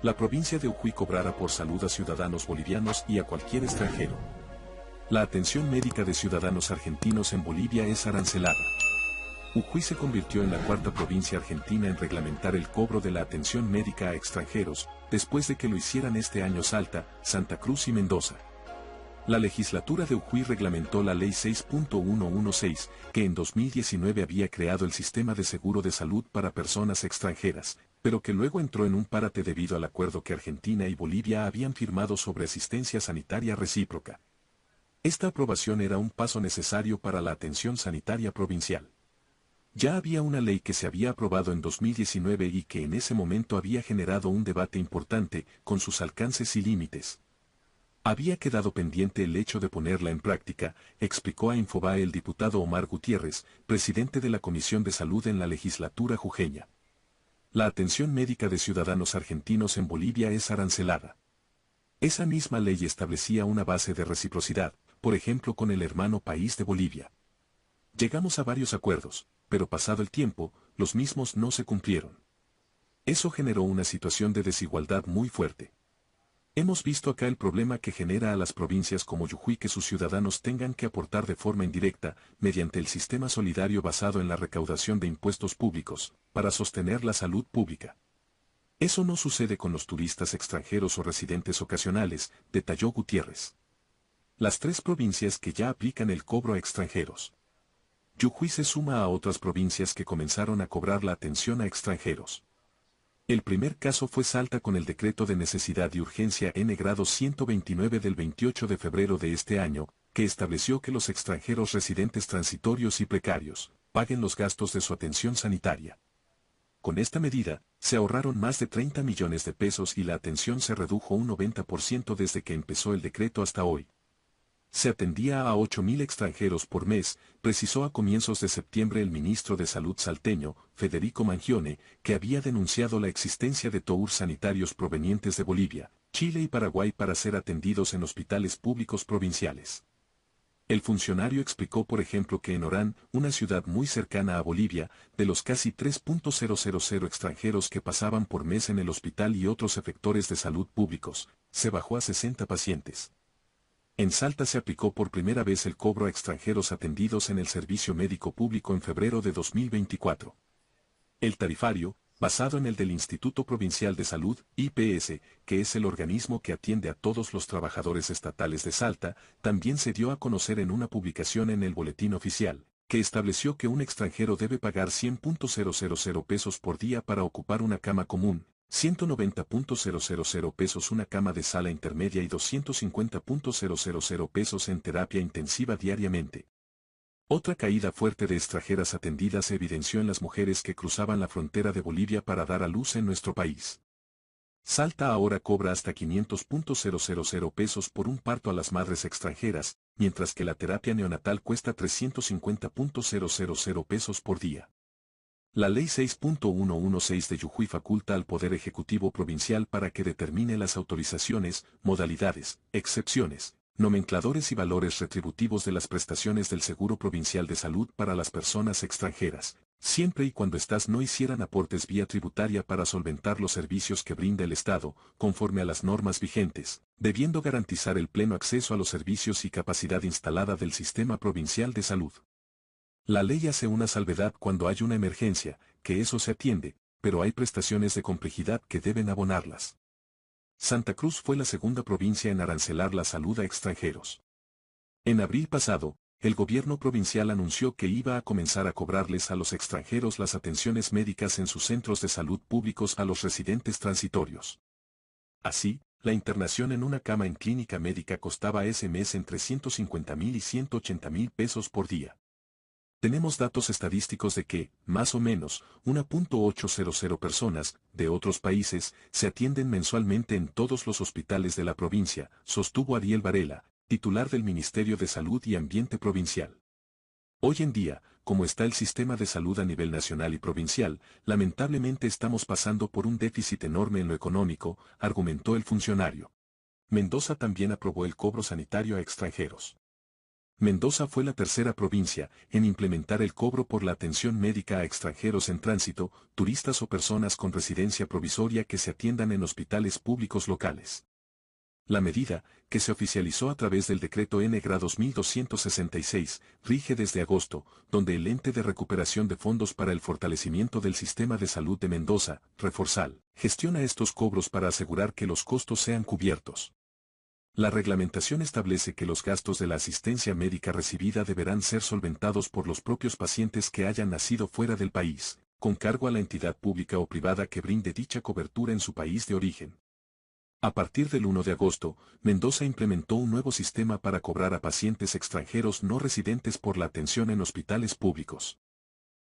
La provincia de Jujuy cobrará por salud a ciudadanos bolivianos y a cualquier extranjero. La atención médica de ciudadanos argentinos en Bolivia es arancelada. Jujuy se convirtió en la cuarta provincia argentina en reglamentar el cobro de la atención médica a extranjeros, después de que lo hicieran este año Salta, Santa Cruz y Mendoza. La legislatura de Jujuy reglamentó la Ley 6.116, que en 2019 había creado el sistema de seguro de salud para personas extranjeras, pero que luego entró en un parate debido al acuerdo que Argentina y Bolivia habían firmado sobre asistencia sanitaria recíproca. Esta aprobación era un paso necesario para la atención sanitaria provincial. Ya había una ley que se había aprobado en 2019 y que en ese momento había generado un debate importante, con sus alcances y límites. Había quedado pendiente el hecho de ponerla en práctica, explicó a Infobae el diputado Omar Gutiérrez, presidente de la Comisión de Salud en la legislatura jujeña. La atención médica de ciudadanos argentinos en Bolivia es arancelada. Esa misma ley establecía una base de reciprocidad, por ejemplo con el hermano país de Bolivia. Llegamos a varios acuerdos, pero pasado el tiempo, los mismos no se cumplieron. Eso generó una situación de desigualdad muy fuerte. Hemos visto acá el problema que genera a las provincias como Jujuy que sus ciudadanos tengan que aportar de forma indirecta, mediante el sistema solidario basado en la recaudación de impuestos públicos, para sostener la salud pública. Eso no sucede con los turistas extranjeros o residentes ocasionales, detalló Gutiérrez. Las tres provincias que ya aplican el cobro a extranjeros. Jujuy se suma a otras provincias que comenzaron a cobrar la atención a extranjeros. El primer caso fue Salta con el decreto de necesidad y urgencia N-grado 129 del 28 de febrero de este año, que estableció que los extranjeros residentes transitorios y precarios paguen los gastos de su atención sanitaria. Con esta medida, se ahorraron más de 30 millones de pesos y la atención se redujo un 90% desde que empezó el decreto hasta hoy. Se atendía a 8.000 extranjeros por mes, precisó a comienzos de septiembre el ministro de Salud salteño, Federico Mangione, que había denunciado la existencia de TOUR sanitarios provenientes de Bolivia, Chile y Paraguay para ser atendidos en hospitales públicos provinciales. El funcionario explicó por ejemplo que en Orán, una ciudad muy cercana a Bolivia, de los casi 3.000 extranjeros que pasaban por mes en el hospital y otros efectores de salud públicos, se bajó a 60 pacientes. En Salta se aplicó por primera vez el cobro a extranjeros atendidos en el servicio médico público en febrero de 2024. El tarifario, basado en el del Instituto Provincial de Salud, IPS, que es el organismo que atiende a todos los trabajadores estatales de Salta, también se dio a conocer en una publicación en el Boletín Oficial, que estableció que un extranjero debe pagar 100.000 pesos por día para ocupar una cama común, 190.000 pesos una cama de sala intermedia y 250.000 pesos en terapia intensiva diariamente. Otra caída fuerte de extranjeras atendidas se evidenció en las mujeres que cruzaban la frontera de Bolivia para dar a luz en nuestro país. Salta ahora cobra hasta 500.000 pesos por un parto a las madres extranjeras, mientras que la terapia neonatal cuesta 350.000 pesos por día. La Ley 6.116 de Jujuy faculta al Poder Ejecutivo Provincial para que determine las autorizaciones, modalidades, excepciones, nomencladores y valores retributivos de las prestaciones del Seguro Provincial de Salud para las personas extranjeras, siempre y cuando éstas no hicieran aportes vía tributaria para solventar los servicios que brinda el Estado, conforme a las normas vigentes, debiendo garantizar el pleno acceso a los servicios y capacidad instalada del Sistema Provincial de Salud. La ley hace una salvedad cuando hay una emergencia, que eso se atiende, pero hay prestaciones de complejidad que deben abonarlas. Santa Cruz fue la segunda provincia en arancelar la salud a extranjeros. En abril pasado, el gobierno provincial anunció que iba a comenzar a cobrarles a los extranjeros las atenciones médicas en sus centros de salud públicos a los residentes transitorios. Así, la internación en una cama en clínica médica costaba ese mes entre 150.000 y 180.000 pesos por día. Tenemos datos estadísticos de que, más o menos, 1.800 personas, de otros países, se atienden mensualmente en todos los hospitales de la provincia, sostuvo Ariel Varela, titular del Ministerio de Salud y Ambiente Provincial. Hoy en día, como está el sistema de salud a nivel nacional y provincial, lamentablemente estamos pasando por un déficit enorme en lo económico, argumentó el funcionario. Mendoza también aprobó el cobro sanitario a extranjeros. Mendoza fue la tercera provincia en implementar el cobro por la atención médica a extranjeros en tránsito, turistas o personas con residencia provisoria que se atiendan en hospitales públicos locales. La medida, que se oficializó a través del decreto N-Gra 2266, rige desde agosto, donde el Ente de Recuperación de Fondos para el Fortalecimiento del Sistema de Salud de Mendoza, Reforsal, gestiona estos cobros para asegurar que los costos sean cubiertos. La reglamentación establece que los gastos de la asistencia médica recibida deberán ser solventados por los propios pacientes que hayan nacido fuera del país, con cargo a la entidad pública o privada que brinde dicha cobertura en su país de origen. A partir del 1 de agosto, Mendoza implementó un nuevo sistema para cobrar a pacientes extranjeros no residentes por la atención en hospitales públicos.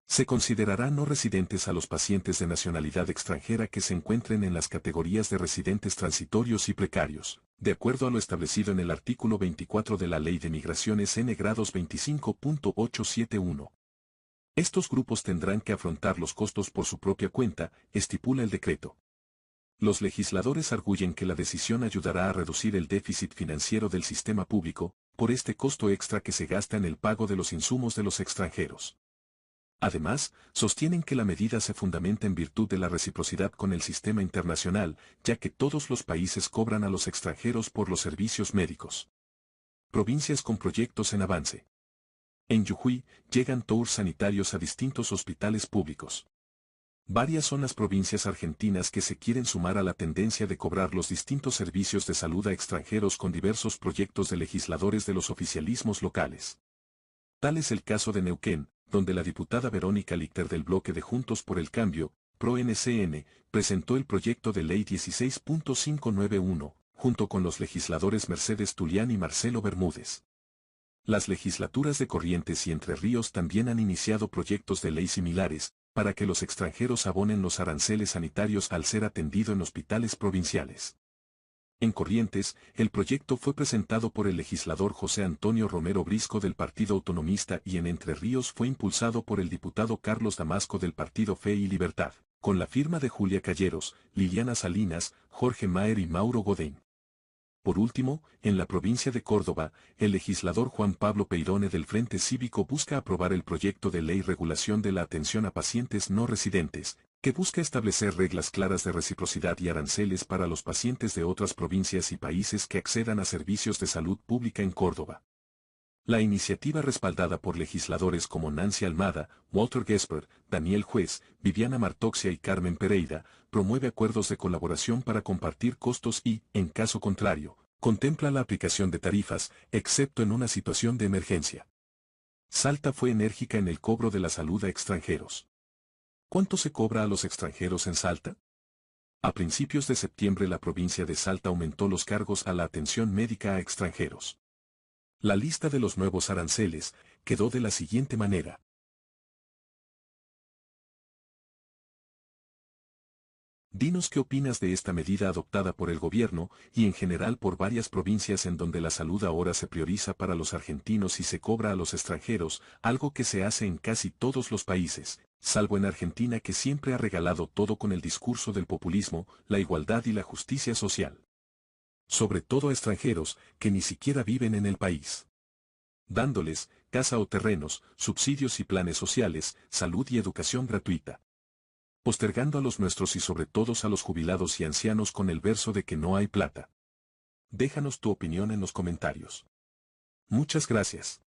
Se considerará no residentes a los pacientes de nacionalidad extranjera que se encuentren en las categorías de residentes transitorios y precarios, de acuerdo a lo establecido en el artículo 24 de la Ley de Migraciones N-Gra 25.871. Estos grupos tendrán que afrontar los costos por su propia cuenta, estipula el decreto. Los legisladores arguyen que la decisión ayudará a reducir el déficit financiero del sistema público, por este costo extra que se gasta en el pago de los insumos de los extranjeros. Además, sostienen que la medida se fundamenta en virtud de la reciprocidad con el sistema internacional, ya que todos los países cobran a los extranjeros por los servicios médicos. Provincias con proyectos en avance. En Jujuy, llegan tours sanitarios a distintos hospitales públicos. Varias son las provincias argentinas que se quieren sumar a la tendencia de cobrar los distintos servicios de salud a extranjeros con diversos proyectos de legisladores de los oficialismos locales. Tal es el caso de Neuquén, donde la diputada Verónica Lichter del bloque de Juntos por el Cambio, PRO-NCN, presentó el proyecto de ley 16.591, junto con los legisladores Mercedes Tulián y Marcelo Bermúdez. Las legislaturas de Corrientes y Entre Ríos también han iniciado proyectos de ley similares, para que los extranjeros abonen los aranceles sanitarios al ser atendido en hospitales provinciales. En Corrientes, el proyecto fue presentado por el legislador José Antonio Romero Brisco del Partido Autonomista y en Entre Ríos fue impulsado por el diputado Carlos Damasco del Partido Fe y Libertad, con la firma de Julia Calleros, Liliana Salinas, Jorge Maer y Mauro Godín. Por último, en la provincia de Córdoba, el legislador Juan Pablo Peirone del Frente Cívico busca aprobar el proyecto de ley regulación de la atención a pacientes no residentes, que busca establecer reglas claras de reciprocidad y aranceles para los pacientes de otras provincias y países que accedan a servicios de salud pública en Córdoba. La iniciativa respaldada por legisladores como Nancy Almada, Walter Gesper, Daniel Juez, Viviana Martoxia y Carmen Pereira, promueve acuerdos de colaboración para compartir costos y, en caso contrario, contempla la aplicación de tarifas, excepto en una situación de emergencia. Salta fue enérgica en el cobro de la salud a extranjeros. ¿Cuánto se cobra a los extranjeros en Salta? A principios de septiembre la provincia de Salta aumentó los cargos a la atención médica a extranjeros. La lista de los nuevos aranceles quedó de la siguiente manera. Dinos qué opinas de esta medida adoptada por el gobierno y en general por varias provincias en donde la salud ahora se prioriza para los argentinos y se cobra a los extranjeros, algo que se hace en casi todos los países, salvo en Argentina que siempre ha regalado todo con el discurso del populismo, la igualdad y la justicia social. Sobre todo a extranjeros que ni siquiera viven en el país. Dándoles casa o terrenos, subsidios y planes sociales, salud y educación gratuita. Postergando a los nuestros y sobre todo a los jubilados y ancianos con el verso de que no hay plata. Déjanos tu opinión en los comentarios. Muchas gracias.